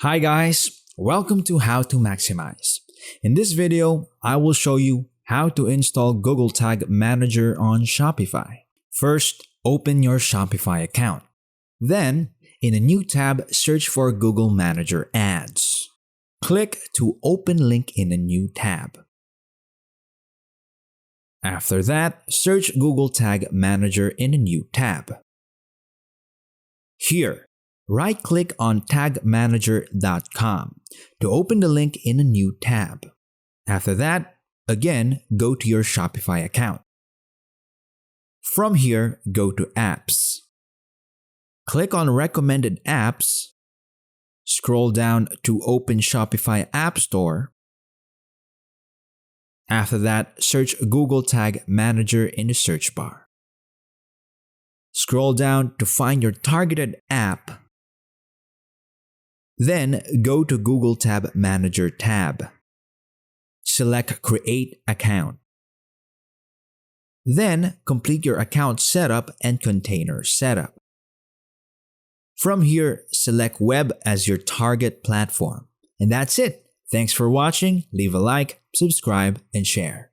Hi guys, welcome to How to Maximize. In this video, I will show you how to install Google Tag Manager on Shopify. First, open your Shopify account. Then, in a new tab, search for Google Manager Ads. Click to open link in a new tab. After that, search Google Tag Manager in a new tab. Here, right-click on tagmanager.com to open the link in a new tab. After that, again, go to your Shopify account. From here, go to Apps. Click on Recommended Apps. Scroll down to open Shopify App Store. After that, search Google Tag Manager in the search bar. Scroll down to find your targeted app. Then go to Google Tag Manager tab. Select Create Account. Then complete your account setup and container setup. From here, select Web as your target platform. And that's it. Thanks for watching. Leave a like, subscribe, and share.